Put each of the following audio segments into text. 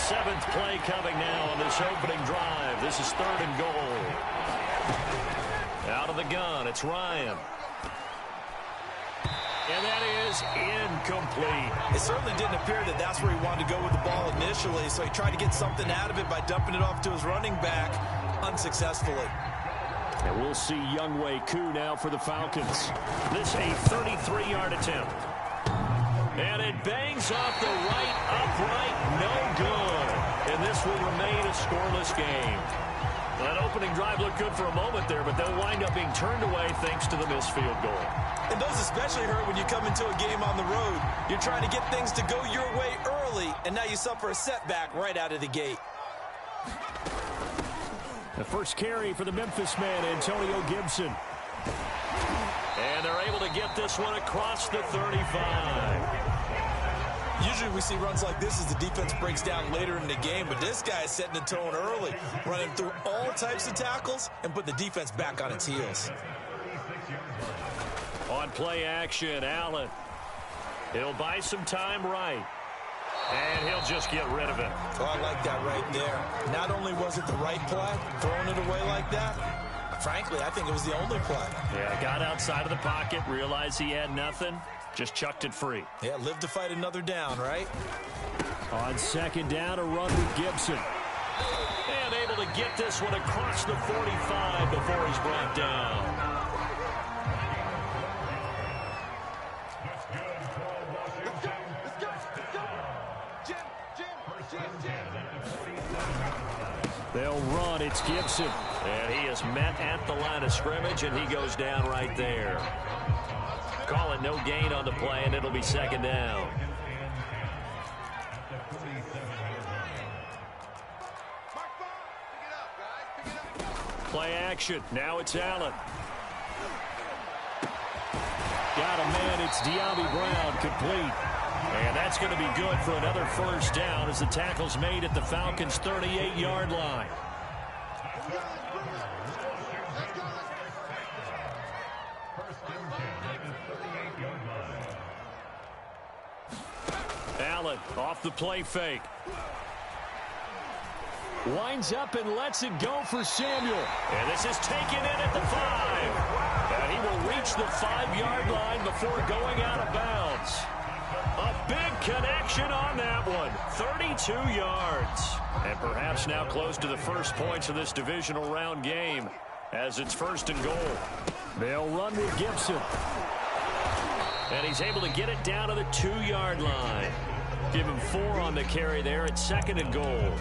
seventh play coming now on this opening drive. This is 3rd and goal. Out of the gun, it's Ryan. And that is incomplete. It certainly didn't appear that that's where he wanted to go with the ball initially, so he tried to get something out of it by dumping it off to his running back unsuccessfully. And we'll see Younghoe Koo now for the Falcons. This a 33-yard attempt. And it bangs off the right upright, no good. And this will remain a scoreless game. That opening drive looked good for a moment there, but they'll wind up being turned away thanks to the missed field goal. And those especially hurt when you come into a game on the road. You're trying to get things to go your way early, and now you suffer a setback right out of the gate. The first carry for the Memphis man, Antonio Gibson. And they're able to get this one across the 35. Usually we see runs like this as the defense breaks down later in the game, but this guy is setting the tone early, running through all types of tackles and put the defense back on its heels. On play action, Allen. He'll buy some time right. And he'll just get rid of it. Oh, I like that right there. Not only was it the right play, throwing it away like that, frankly, I think it was the only play. Yeah, got outside of the pocket, realized he had nothing, just chucked it free. Yeah, live to fight another down, right? On 2nd down, a run with Gibson. And able to get this one across the 45 before he's brought down. They'll run. It's Gibson. And he is met at the line of scrimmage, and he goes down right there. Call it no gain on the play, and it'll be 2nd down. Play action. Now it's Allen. Got a man. It's De'Ami Brown, complete. And that's going to be good for another 1st down as the tackle's made at the Falcons' 38-yard line. Allen off the play fake. Winds up and lets it go for Samuel. And this is taken in at the 5. And he will reach the 5-yard line before going out of bounds. A big connection on that one. 32 yards. And perhaps now close to the first points of this divisional round game as it's 1st and goal. They'll run with Gibson. And he's able to get it down to the 2-yard line. Give him 4 on the carry there at 2nd and goal.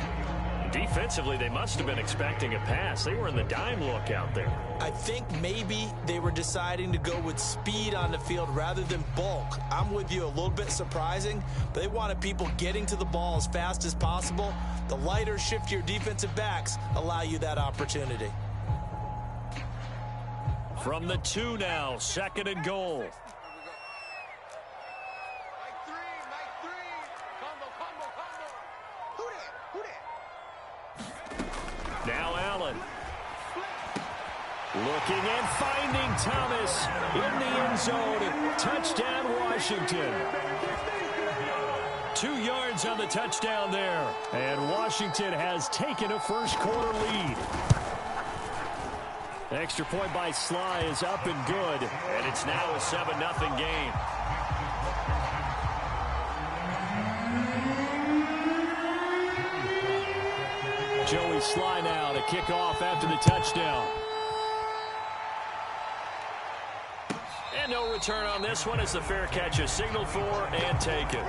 Defensively, they must have been expecting a pass. They were in the dime look out there. I think maybe they were deciding to go with speed on the field rather than bulk. I'm with you, a little bit surprising. But they wanted people getting to the ball as fast as possible. The lighter, shiftier defensive backs allow you that opportunity. From the 2 now, 2nd and goal. Now Allen. Looking and finding Thomas in the end zone. Touchdown, Washington. 2 yards on the touchdown there. And Washington has taken a first-quarter lead. Extra point by Sly is up and good. And it's now a 7-0 game. Joey Sly now to kick off after the touchdown. And no return on this one as the fair catch is signaled for and taken.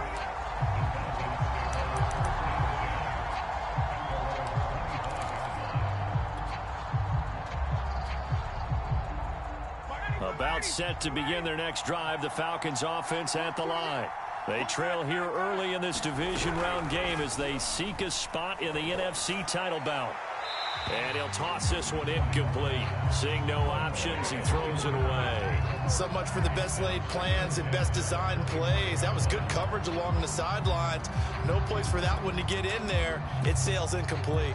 About set to begin their next drive, the Falcons offense at the line. They trail here early in this division round game as they seek a spot in the NFC title bout. And he'll toss this one incomplete. Seeing no options, he throws it away. So much for the best laid plans and best designed plays. That was good coverage along the sidelines. No place for that one to get in there. It sails incomplete.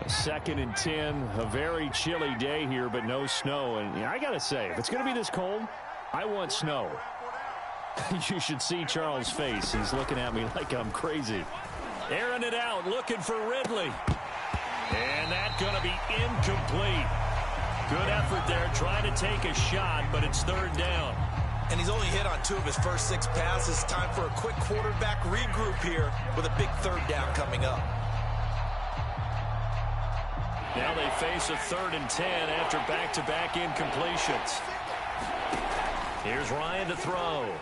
2nd and 10. A very chilly day here, but no snow. And I got to say, if it's going to be this cold, I want snow. You should see Charles' face. He's looking at me like I'm crazy. Airing it out, looking for Ridley. And that's going to be incomplete. Good effort there, trying to take a shot, but it's 3rd down. And he's only hit on 2 of his first 6 passes. Time for a quick quarterback regroup here with a big 3rd down coming up. Now they face a 3rd and 10 after back-to-back incompletions. Here's Ryan to throw.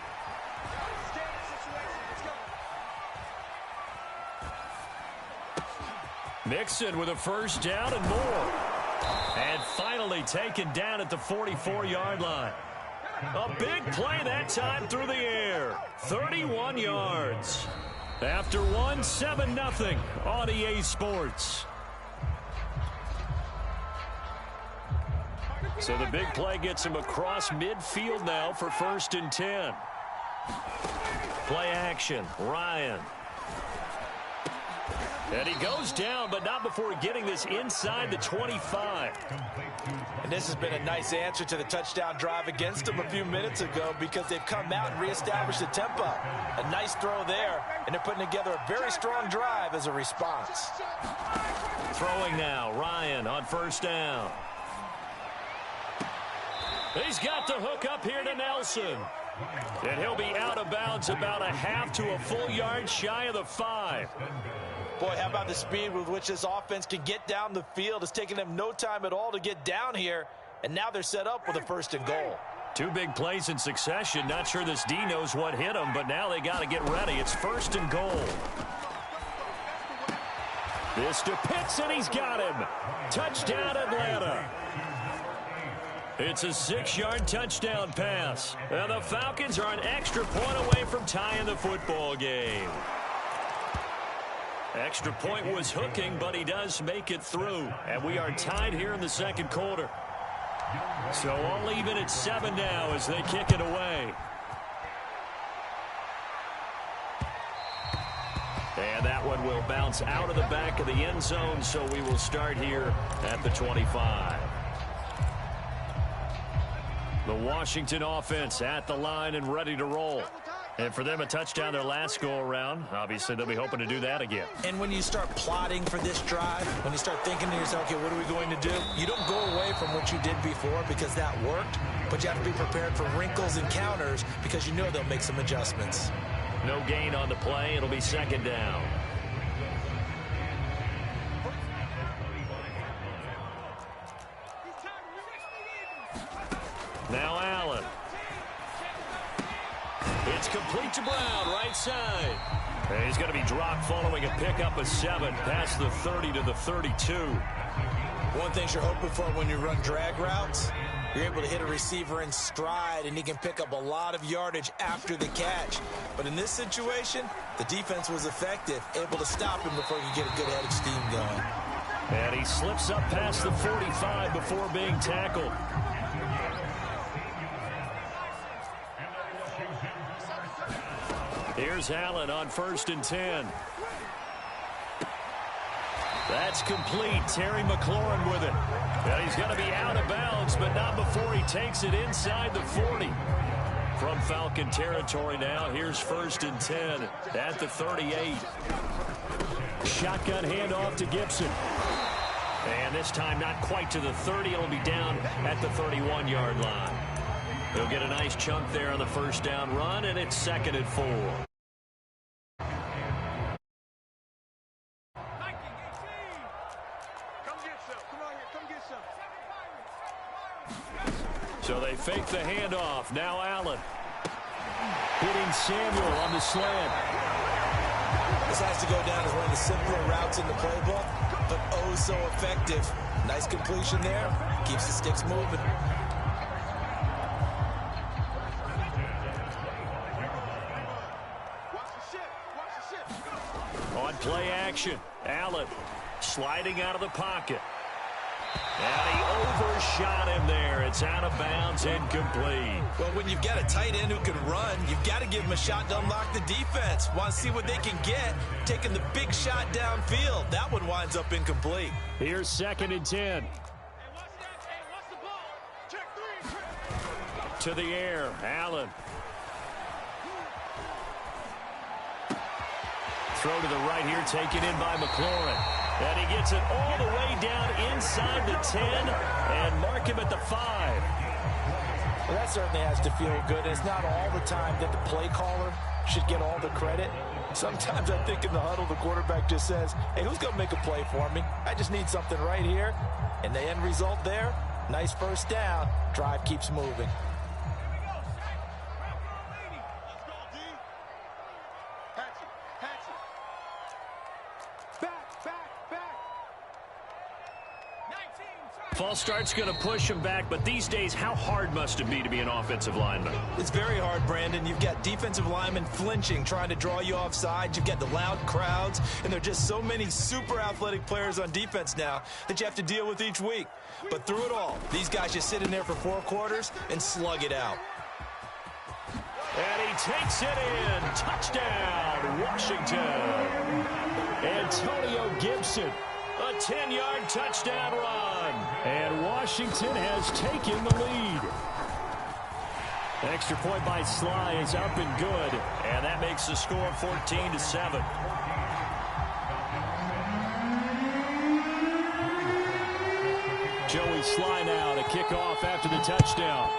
Mixon with a 1st down and more. And finally taken down at the 44-yard line. A big play that time through the air. 31 yards. After one, 7-0 on EA Sports. So the big play gets him across midfield now for 1st and 10. Play action, Ryan. And he goes down, but not before getting this inside the 25. And this has been a nice answer to the touchdown drive against them a few minutes ago because they've come out and reestablished the tempo. A nice throw there, and they're putting together a very strong drive as a response. Throwing now, Ryan on 1st down. He's got the hook up here to Nelson. And he'll be out of bounds about a half to a full yard shy of the 5. Boy, how about the speed with which this offense can get down the field? It's taken them no time at all to get down here, and now they're set up with a 1st and goal. 2 big plays in succession. Not sure this D knows what hit him, but now they got to get ready. It's 1st and goal. This to Pitts, and he's got him. Touchdown, Atlanta. It's a 6-yard touchdown pass. And the Falcons are an extra point away from tying the football game. Extra point was hooking, but he does make it through. And we are tied here in the 2nd quarter. So all even at 7 now as they kick it away. And that one will bounce out of the back of the end zone, so we will start here at the 25. The Washington offense at the line and ready to roll. And for them, a touchdown their last go-around. Obviously, they'll be hoping to do that again. And when you start plotting for this drive, when you start thinking to yourself, okay, what are we going to do? You don't go away from what you did before because that worked, but you have to be prepared for wrinkles and counters because you know they'll make some adjustments. No gain on the play. It'll be 2nd down. Now Allen. It's complete to Brown, right side. And he's going to be dropped following a pickup of 7 past the 30 to the 32. One thing you're hoping for when you run drag routes, you're able to hit a receiver in stride, and he can pick up a lot of yardage after the catch. But in this situation, the defense was effective, able to stop him before he could get a good head of steam going. And he slips up past the 45 before being tackled. Here's Allen on 1st and 10. That's complete. Terry McLaurin with it. Well, he's going to be out of bounds, but not before he takes it inside the 40. From Falcon territory now, here's 1st and 10 at the 38. Shotgun handoff to Gibson. And this time not quite to the 30. It'll be down at the 31-yard line. He'll get a nice chunk there on the 1st down run, and it's 2nd and 4. So they fake the handoff. Now Allen. Hitting Samuel on the slant. This has to go down as one of the simpler routes in the playbook, but oh so effective. Nice completion there. Keeps the sticks moving. On play action, Allen sliding out of the pocket. And he overshot him there. It's out of bounds, incomplete. Well, when you've got a tight end who can run, you've got to give him a shot to unlock the defense. Want to see what they can get, taking the big shot downfield. That one winds up incomplete. Here's 2nd and 10. To the air, Allen. Throw to the right here, taken in by McLaurin. And he gets it all the way down inside the 10 and mark him at the 5. Well, that certainly has to feel good. It's not all the time that the play caller should get all the credit. Sometimes I think in the huddle, the quarterback just says, hey, who's going to make a play for me? I just need something right here. And the end result there, nice first down. Drive keeps moving. False start's going to push him back, but these days, how hard must it be to be an offensive lineman? It's very hard, Brandon. You've got defensive linemen flinching, trying to draw you offside. You've got the loud crowds, and there are just so many super athletic players on defense now that you have to deal with each week. But through it all, these guys just sit in there for 4 quarters and slug it out. And he takes it in. Touchdown, Washington. Antonio Gibson. A 10-yard touchdown run. And Washington has taken the lead. Extra point by Sly is up and good. And that makes the score 14-7. Joey Sly now to kick off after the touchdown.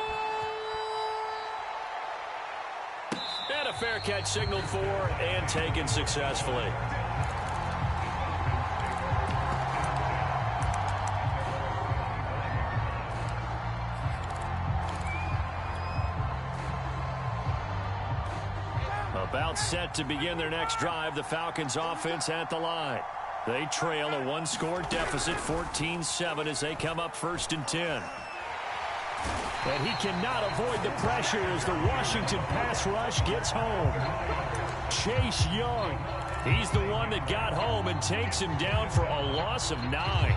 And a fair catch signaled for and taken successfully. About set to begin their next drive, the Falcons offense at the line. They trail a 1-score deficit, 14-7, as they come up 1st and 10. And he cannot avoid the pressure as the Washington pass rush gets home. Chase Young, he's the one that got home and takes him down for a loss of 9.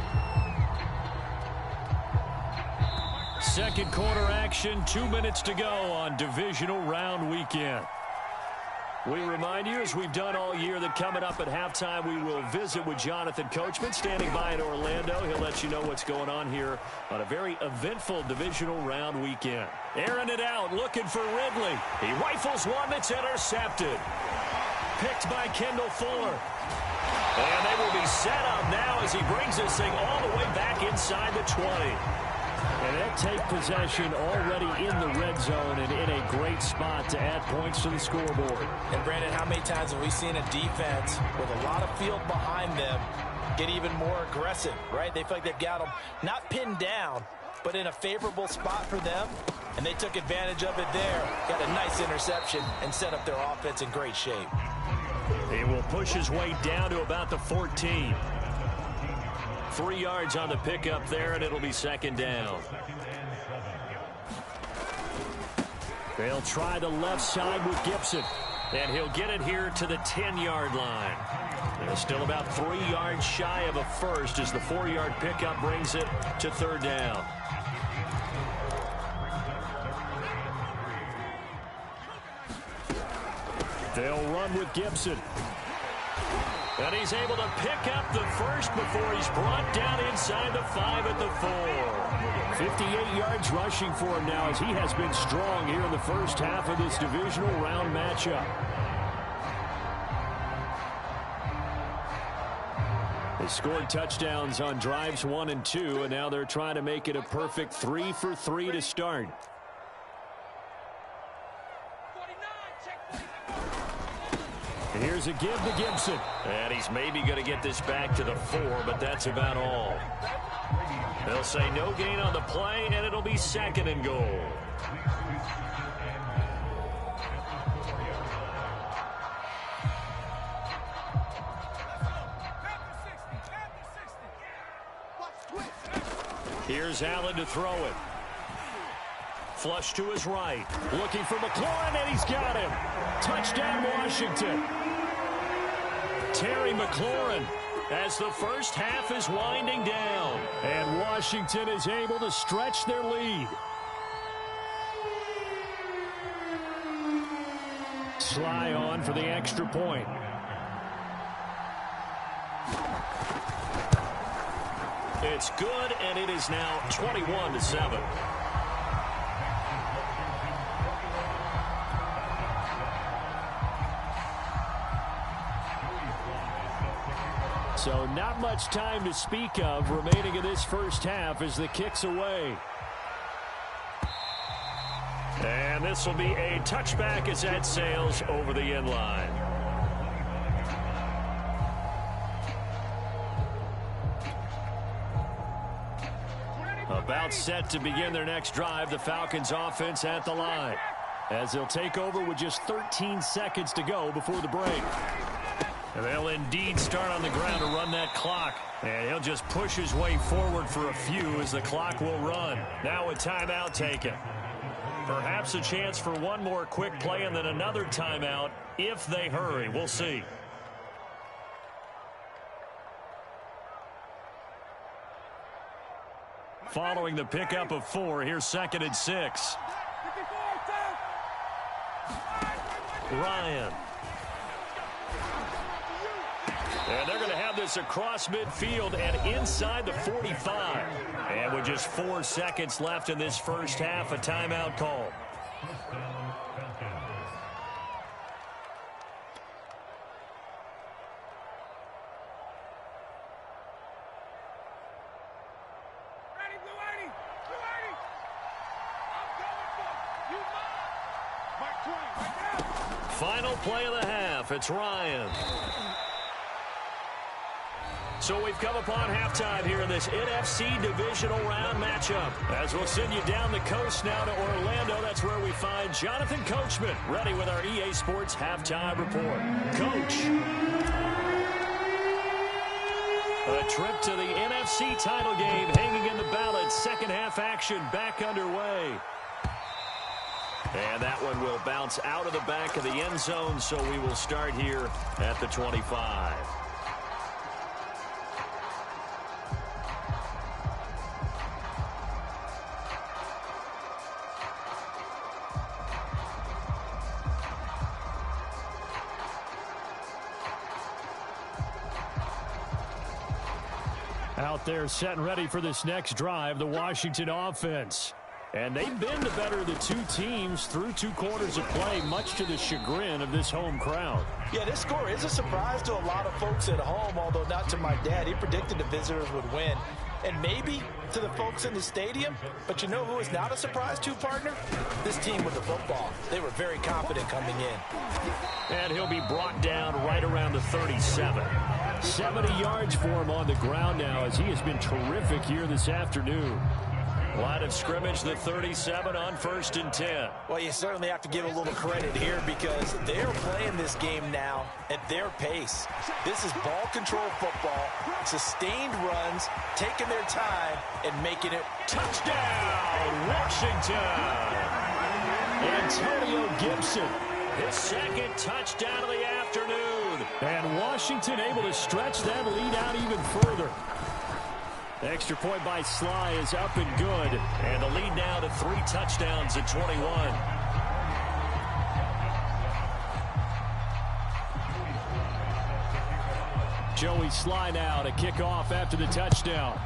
Second quarter action, 2 minutes to go on divisional round weekend. We remind you, as we've done all year, that coming up at halftime, we will visit with Jonathan Coachman, standing by in Orlando. He'll let you know what's going on here on a very eventful divisional round weekend. Airing it out, looking for Ridley. He rifles one that's intercepted. Picked by Kendall Fuller. And they will be set up now as he brings this thing all the way back inside the 20. And they'll take possession already in the red zone and in a great spot to add points to the scoreboard. And, Brandon, how many times have we seen a defense with a lot of field behind them get even more aggressive, right? They feel like they've got them not pinned down, but in a favorable spot for them, and they took advantage of it there. Got a nice interception and set up their offense in great shape. He will push his way down to about the 14. 3 yards on the pickup there, and it'll be 2nd down. They'll try the left side with Gibson, and he'll get it here to the 10-yard line. They're still about 3 yards shy of a first as the 4-yard pickup brings it to 3rd down. They'll run with Gibson. And he's able to pick up the first before he's brought down inside the 5 at the 4. 58 yards rushing for him now as he has been strong here in the first half of this divisional round matchup. They scored touchdowns on drives 1 and 2, and now they're trying to make it a perfect 3 for 3 to start. Here's a give to Gibson. And he's maybe going to get this back to the 4, but that's about all. They'll say no gain on the play, and it'll be 2nd and goal. Here's Allen to throw it. Flush to his right. Looking for McLaurin, and he's got him. Touchdown, Washington. Terry McLaurin as the first half is winding down. And Washington is able to stretch their lead. Sly on for the extra point. It's good, and it is now 21-7. So not much time to speak of remaining in this first half as the kick's away. And this will be a touchback as that sails over the end line. About set to begin their next drive, the Falcons offense at the line, as they'll take over with just 13 seconds to go before the break. And they'll indeed start on the ground to run that clock. And he'll just push his way forward for a few as the clock will run. Now a timeout taken. Perhaps a chance for one more quick play and then another timeout if they hurry. We'll see. Following the pickup of 4, here's 2nd and 6. Ryan. And they're going to have this across midfield and inside the 45. And with just 4 seconds left in this first half, a timeout call. Final play of the half. It's Ryan. So we've come upon halftime here in this NFC divisional round matchup. As we'll send you down the coast now to Orlando, that's where we find Jonathan Coachman, ready with our EA Sports halftime report. Coach. A trip to the NFC title game hanging in the balance. Second half action back underway. And that one will bounce out of the back of the end zone, so we will start here at the 25. Out there set and ready for this next drive, the Washington offense. And they've been the better of the two teams through 2 quarters of play, much to the chagrin of this home crowd. Yeah, this score is a surprise to a lot of folks at home, although not to my dad. He predicted the visitors would win. And maybe to the folks in the stadium. But you know who is not a surprise to, partner? This team with the football. They were very confident coming in. And he'll be brought down right around the 37. 70 yards for him on the ground now, as he has been terrific here this afternoon. Line of scrimmage, the 37 on 1st and 10. Well, you certainly have to give a little credit here because they're playing this game now at their pace. This is ball control football, sustained runs, taking their time, and making it touchdown, Washington. Antonio Gibson, his 2nd touchdown of the afternoon. And Washington able to stretch that lead out even further. The extra point by Sly is up and good. And the lead now to 3 touchdowns at 21. Joey Sly now to kick off after the touchdown.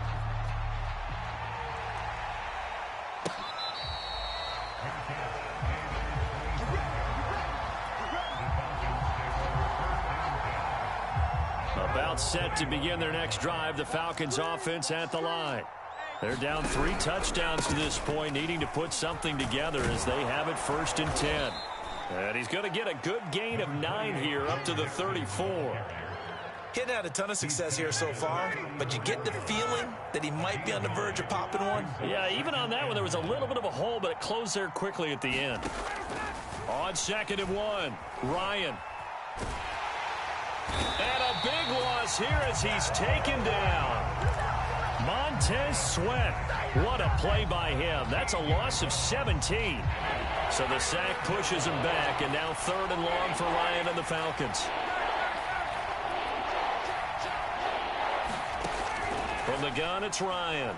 About set to begin their next drive, the Falcons offense at the line. They're down 3 touchdowns to this point, needing to put something together as they have it 1st and 10. And he's going to get a good gain of 9 here up to the 34. He's had a ton of success here so far, but you get the feeling that he might be on the verge of popping one. Yeah, even on that one, there was a little bit of a hole, but it closed there quickly at the end. On 2nd and 1, Ryan. And a big loss here as he's taken down. Montez Sweat. What a play by him. That's a loss of 17. So the sack pushes him back, and now 3rd and long for Ryan and the Falcons. From the gun, it's Ryan.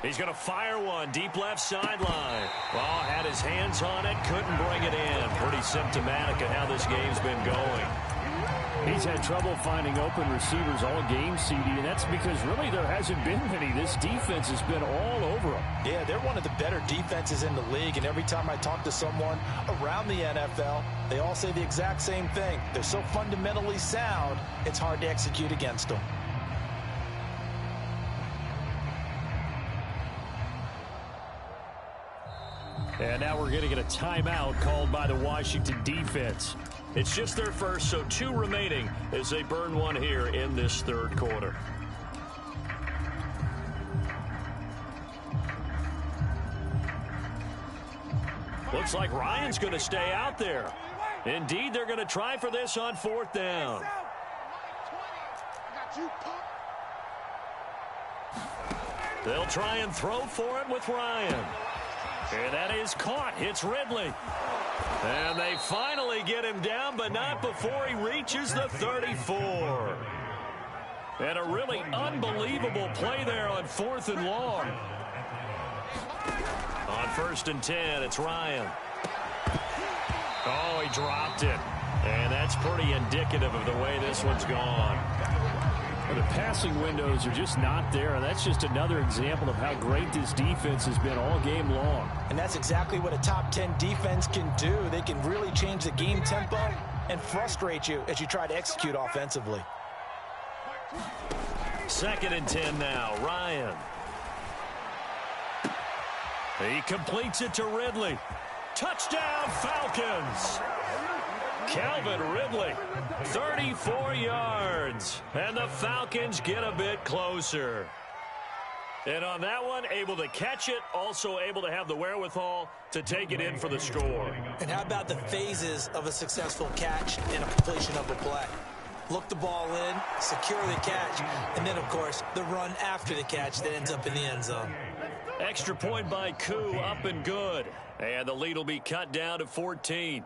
He's going to fire one deep left sideline. Well, had his hands on it, couldn't bring it in. Pretty symptomatic of how this game's been going. He's had trouble finding open receivers all game, CD, and that's because really there hasn't been many. This defense has been all over him. Yeah, they're one of the better defenses in the league, and every time I talk to someone around the NFL, they all say the exact same thing. They're so fundamentally sound, it's hard to execute against them. And now we're going to get a timeout called by the Washington defense. It's just their first, so 2 remaining as they burn one here in this third quarter. Looks like Ryan's going to stay out there. Indeed, they're going to try for this on 4th down. They'll try and throw for it with Ryan. And that is caught. It's Ridley. And they finally get him down, but not before he reaches the 34. And a really unbelievable play there on 4th and long. On 1st and 10, it's Ryan. Oh, he dropped it. And that's pretty indicative of the way this one's gone. The passing windows are just not there, and that's just another example of how great this defense has been all game long. And that's exactly what a top 10 defense can do. They can really change the game tempo and frustrate you as you try to execute offensively. 2nd and 10 now, Ryan. He completes it to Ridley. Touchdown, Falcons! Calvin Ridley, 34 yards. And the Falcons get a bit closer. And on that one, able to catch it, also able to have the wherewithal to take it in for the score. And how about the phases of a successful catch and a completion of a play? Look the ball in, secure the catch, and then, of course, the run after the catch that ends up in the end zone. Extra point by Koo, up and good. And the lead will be cut down to 14.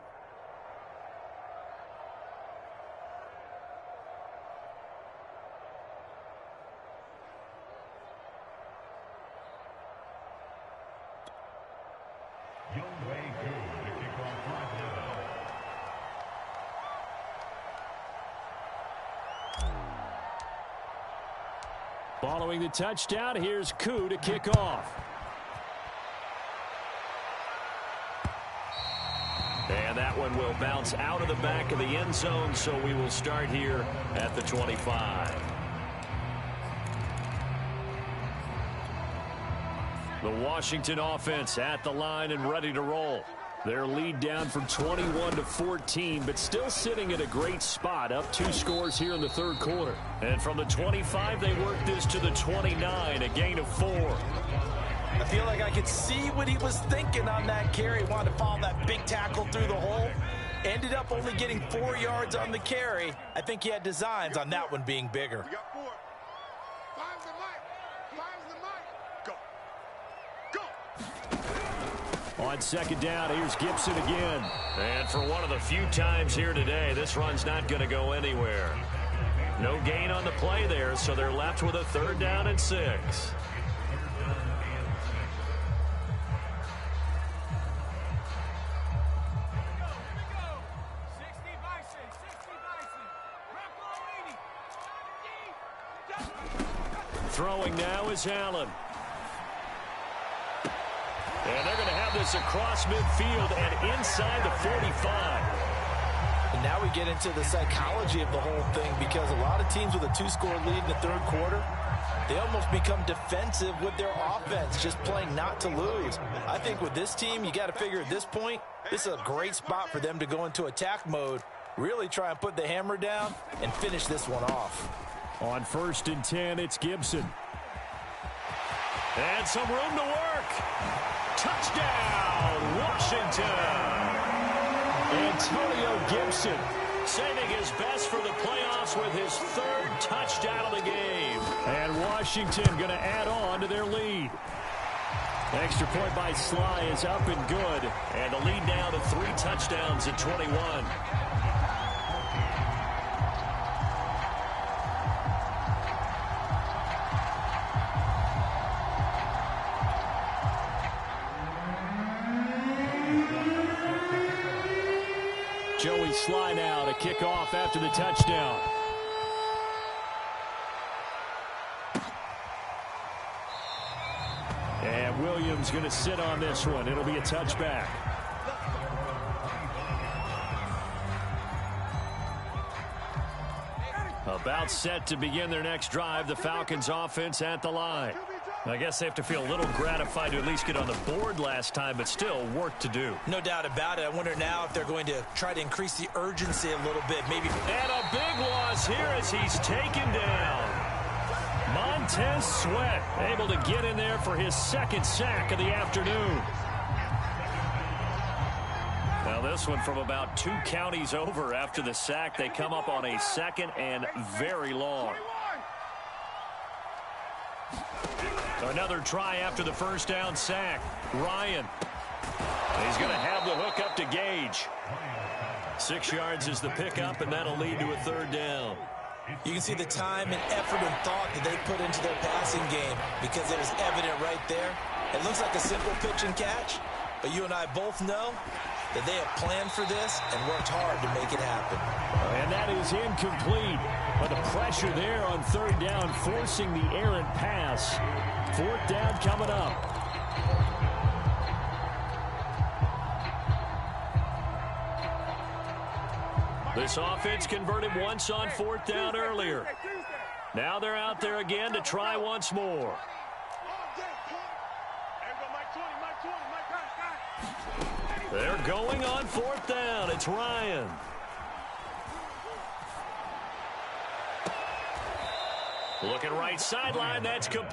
Following the touchdown, here's Koo to kick off. And that one will bounce out of the back of the end zone, so we will start here at the 25. The Washington offense at the line and ready to roll. Their lead down from 21 to 14, but still sitting at a great spot, up 2 scores here in the third quarter. And from the 25, they work this to the 29, a gain of 4. I feel like I could see what he was thinking on that carry. He wanted to follow that big tackle through the hole. Ended up only getting 4 yards on the carry. I think he had designs on that one being bigger. We got 4. Five's the mic. Five's the mic. Go. On 2nd down, here's Gibson again. And for one of the few times here today, this run's not going to go anywhere. No gain on the play there, so they're left with a 3rd down and 6. Throwing now is Allen. And they're going to have this across midfield and inside the 45. And now we get into the psychology of the whole thing, because a lot of teams with a 2-score lead in the third quarter, they almost become defensive with their offense, just playing not to lose. I think with this team, you got to figure at this point, this is a great spot for them to go into attack mode, really try and put the hammer down and finish this one off. On 1st and 10, it's Gibson. And some room to work. Touchdown, Washington. Antonio Gibson saving his best for the playoffs with his 3rd touchdown of the game. And Washington going to add on to their lead. Extra point by Sly is up and good. And the lead now to 3 touchdowns at 21. slide now to kick off after the touchdown. And Williams going to sit on this one. It'll be a touchback. About set to begin their next drive, the Falcons offense at the line. I guess they have to feel a little gratified to at least get on the board last time, but still work to do. No doubt about it. I wonder now if they're going to try to increase the urgency a little bit. Maybe. And a big loss here as he's taken down. Montez Sweat able to get in there for his second sack of the afternoon. Now this one from about 2 counties over after the sack. They come up on a second and very long. Another try after the first down sack. Ryan. He's going to have the hook up to Gage. 6 yards is the pickup, and that'll lead to a third down. You can see the time and effort and thought that they put into their passing game because it was evident right there. It looks like a simple pitch and catch, but you and I both know that they have planned for this and worked hard to make it happen. And that is incomplete. But the pressure there on third down, forcing the errant pass. Fourth down coming up. This offense converted once on fourth down earlier. Now they're out there again to try once more. They're going on fourth down. It's Ryan. Looking right sideline. That's complete.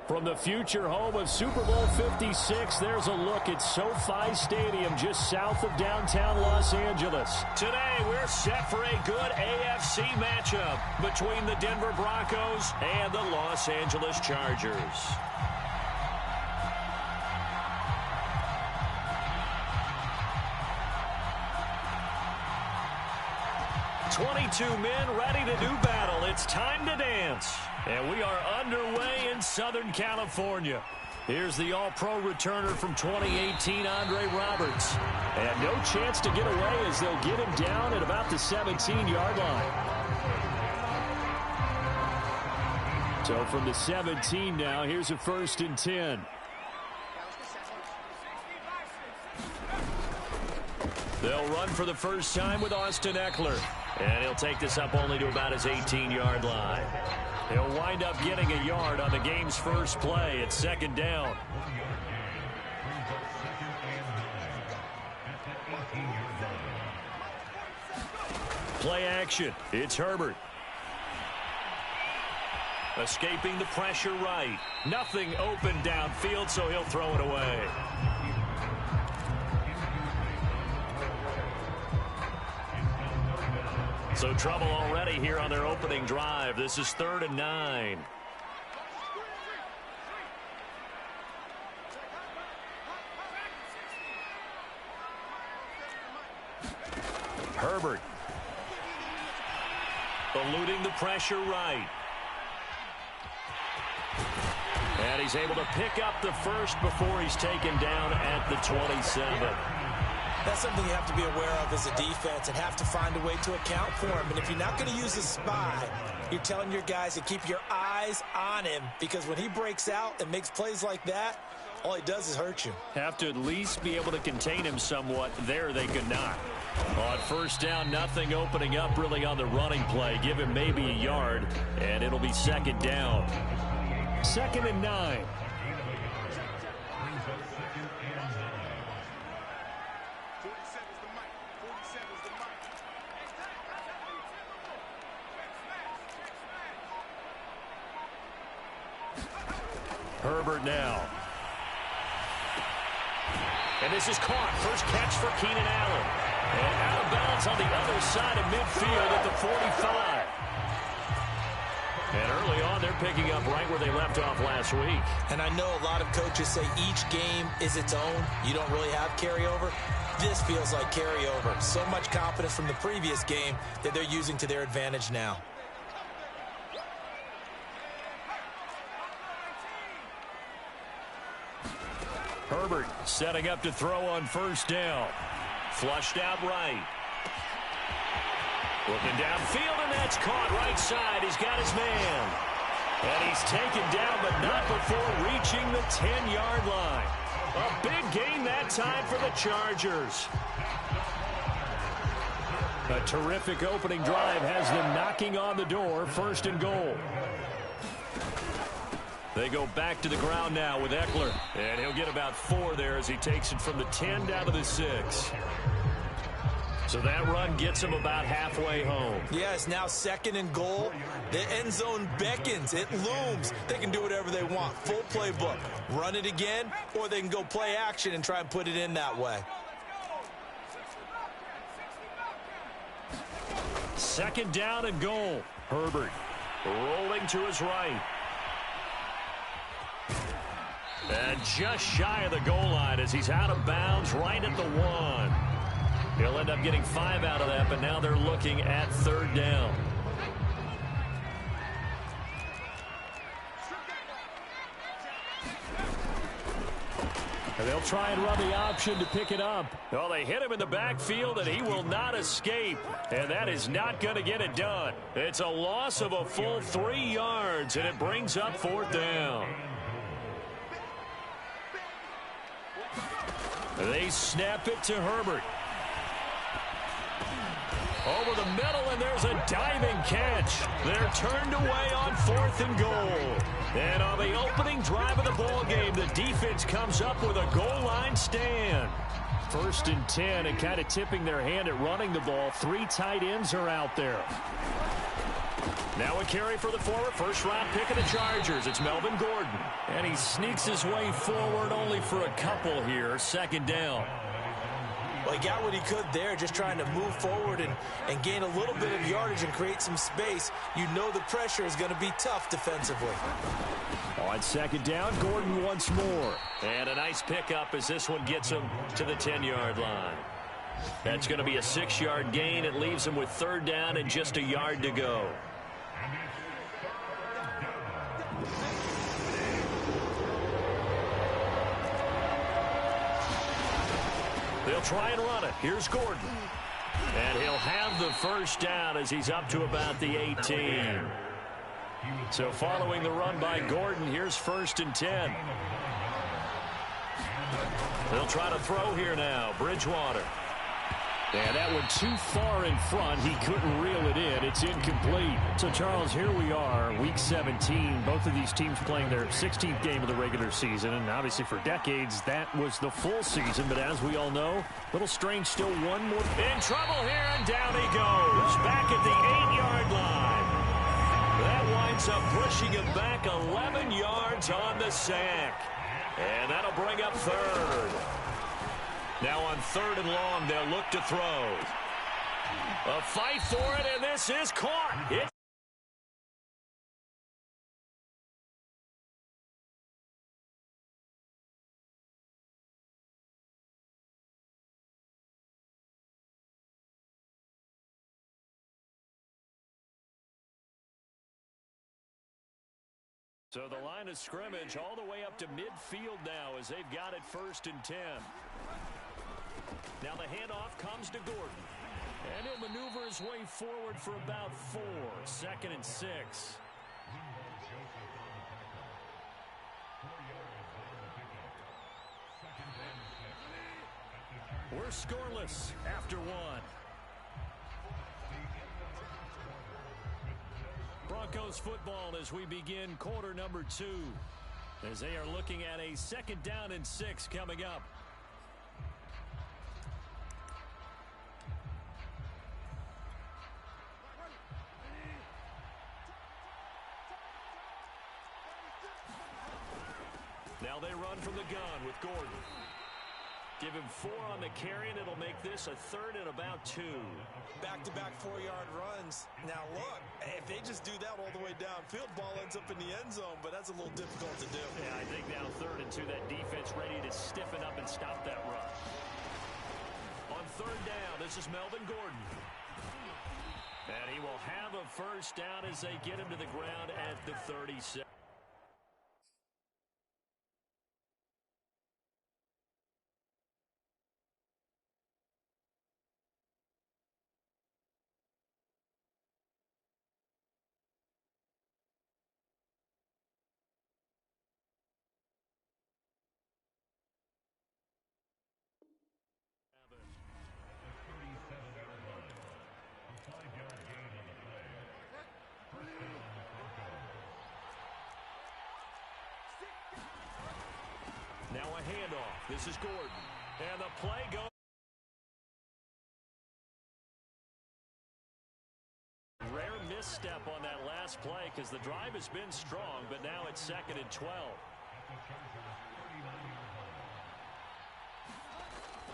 From the future home of Super Bowl 56, there's a look at SoFi Stadium just south of downtown Los Angeles. Today, we're set for a good AFC matchup between the Denver Broncos and the Los Angeles Chargers. "22 men ready to do battle. It's time to dance." And we are underway in Southern California. Here's the All-Pro returner from 2018, Andre Roberts. And no chance to get away as they'll get him down at about the 17-yard line. So from the 17 now, here's a 1st and 10. They'll run for the first time with Austin Eckler. And he'll take this up only to about his 18-yard line. He'll wind up getting a yard on the game's first play. It's 2nd down. Play action. It's Herbert. Escaping the pressure right. Nothing open downfield, so he'll throw it away. So trouble already here on their opening drive. This is 3rd and 9. Herbert. Eluding the pressure right. And he's able to pick up the first before he's taken down at the 27. That's something you have to be aware of as a defense and have to find a way to account for him. And if you're not going to use a spy, you're telling your guys to keep your eyes on him, because when he breaks out and makes plays like that, all he does is hurt you. Have to at least be able to contain him somewhat. There they could not. On 1st down, nothing opening up really on the running play. Give him maybe a yard, and it'll be 2nd down. 2nd and 9. Herbert now. And this is caught. First catch for Keenan Allen. And out of bounds on the other side of midfield at the 45. And early on, they're picking up right where they left off last week. And I know a lot of coaches say each game is its own. You don't really have carryover. This feels like carryover. So much confidence from the previous game that they're using to their advantage now. Herbert setting up to throw on 1st down. Flushed out right. Looking downfield, and that's caught right side. He's got his man. And he's taken down, but not before reaching the 10-yard line. A big gain that time for the Chargers. A terrific opening drive has them knocking on the door. 1st and goal. They go back to the ground now with Eckler. And he'll get about 4 there as he takes it from the 10 down to the 6. So that run gets him about halfway home. Yes, now 2nd and goal. The end zone beckons. It looms. They can do whatever they want. Full playbook. Run it again, or they can go play action and try and put it in that way. 2nd down and goal. Herbert rolling to his right. And just shy of the goal line as he's out of bounds right at the 1. He'll end up getting 5 out of that, but now they're looking at 3rd down. And they'll try and run the option to pick it up. Well, they hit him in the backfield, and he will not escape. And that is not going to get it done. It's a loss of a full 3 yards, and it brings up 4th down. They snap it to Herbert. Over the middle, and there's a diving catch. They're turned away on 4th and goal. And on the opening drive of the ball game, the defense comes up with a goal line stand. 1st and 10, and kind of tipping their hand at running the ball. 3 tight ends are out there. Now a carry for the former first-round pick of the Chargers. It's Melvin Gordon. And he sneaks his way forward only for a couple here. Second down. Well, he got what he could there, just trying to move forward and gain a little bit of yardage and create some space. You know the pressure is going to be tough defensively. On second down, Gordon once more. And a nice pickup as this one gets him to the 10-yard line. That's going to be a 6-yard gain. It leaves him with third down and just a yard to go. They'll try and run it. Here's Gordon. And he'll have the first down as he's up to about the 18. So following the run by Gordon, here's 1st and 10. They'll try to throw here now. Bridgewater. And that one too far in front. He couldn't reel it in. It's incomplete. So, Charles, here we are, Week 17. Both of these teams playing their 16th game of the regular season. And obviously for decades, that was the full season. But as we all know, little strange still one more. In trouble here, and down he goes. Back at the 8-yard line. That winds up pushing him back 11 yards on the sack. And that'll bring up third. Now on 3rd and long, they'll look to throw. A fight for it, and this is caught. So the line of scrimmage all the way up to midfield now as they've got it 1st and 10. Now the handoff comes to Gordon. And he'll maneuver his way forward for about 4. 2nd and 6. We're scoreless after 1. Broncos football as we begin quarter number 2. As they are looking at a 2nd down and 6 coming up. Now they run from the gun with Gordon. Give him 4 on the carry, and it'll make this a 3rd and about 2. Back-to-back 4-yard runs. Now, look, if they just do that all the way downfield, ball ends up in the end zone, but that's a little difficult to do. Yeah, I think now 3rd and 2, that defense ready to stiffen up and stop that run. On 3rd down, this is Melvin Gordon. And he will have a first down as they get him to the ground at the 37. Now a handoff. This is Gordon. And the play goes. Rare misstep on that last play because the drive has been strong, but now it's 2nd and 12.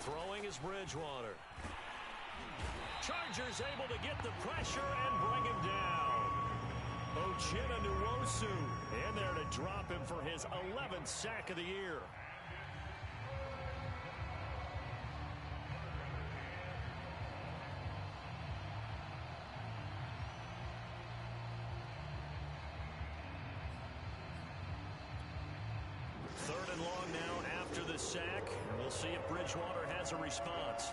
Throwing is Bridgewater. Chargers able to get the pressure and bring him down. Uchenna Nwosu in there to drop him for his 11th sack of the year. Third and long now after the sack. And we'll see if Bridgewater has a response.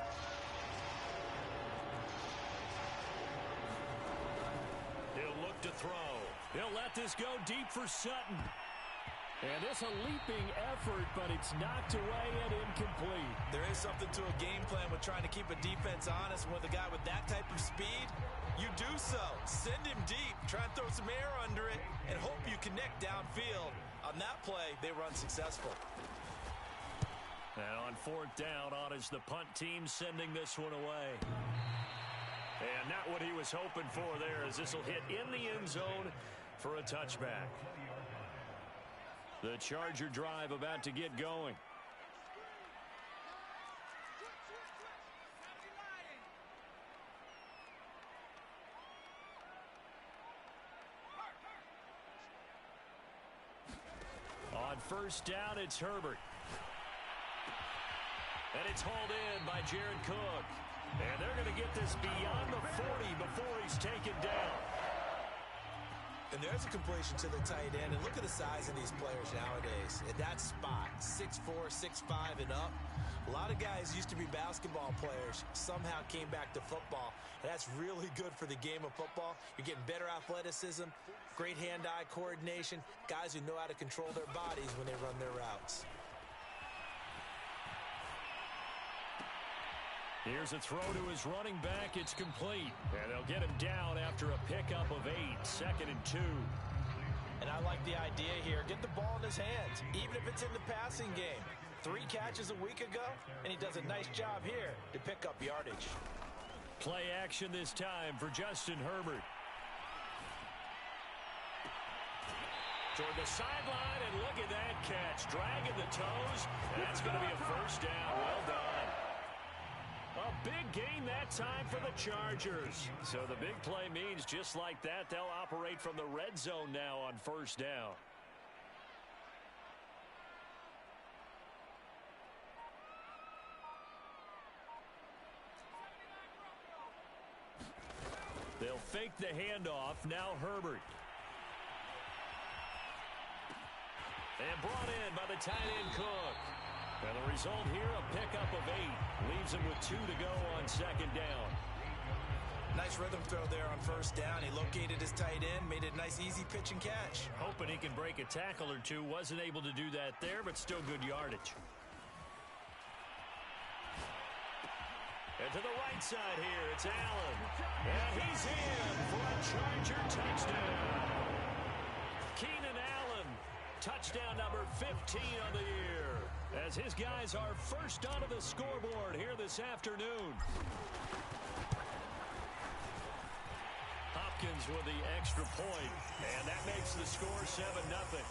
He'll look to throw. He'll let this go deep for Sutton. And it's a leaping effort, but it's knocked away and incomplete. There is something to a game plan with trying to keep a defense honest. With a guy with that type of speed, you do so. Send him deep. Try and throw some air under it and hope you connect downfield. On that play, they run successful. And on 4th down, on is the punt team sending this one away. And not what he was hoping for there, as this will hit in the end zone for a touchback. The Charger drive about to get going. On first down, it's Herbert. And it's hauled in by Jared Cook. And they're going to get this beyond the 40 before he's taken down. And there's a completion to the tight end. And look at the size of these players nowadays. At that spot, 6'4", 6'5", and up. A lot of guys used to be basketball players, somehow came back to football. And that's really good for the game of football. You're getting better athleticism, great hand-eye coordination, guys who know how to control their bodies when they run their routes. Here's a throw to his running back. It's complete. And they'll get him down after a pickup of 8, 2nd and 2. And I like the idea here. Get the ball in his hands, even if it's in the passing game. 3 catches a week ago, and he does a nice job here to pick up yardage. Play action this time for Justin Herbert. Toward the sideline, and look at that catch. Dragging the toes. That's going to be a first down. Well done. A big gain that time for the Chargers. So the big play means just like that, they'll operate from the red zone now on first down. They'll fake the handoff. Now Herbert. And brought in by the tight end Cook. And the result here, a pickup of 8. Leaves him with 2 to go on 2nd down. Nice rhythm throw there on first down. He located his tight end, made it a nice easy pitch and catch. Hoping he can break a tackle or two. Wasn't able to do that there, but still good yardage. And to the right side here, it's Allen. And he's in for a Charger touchdown. Keenan Allen, touchdown number 15 on the year, as his guys are first onto the scoreboard here this afternoon. Hopkins with the extra point, and that makes the score 7-0.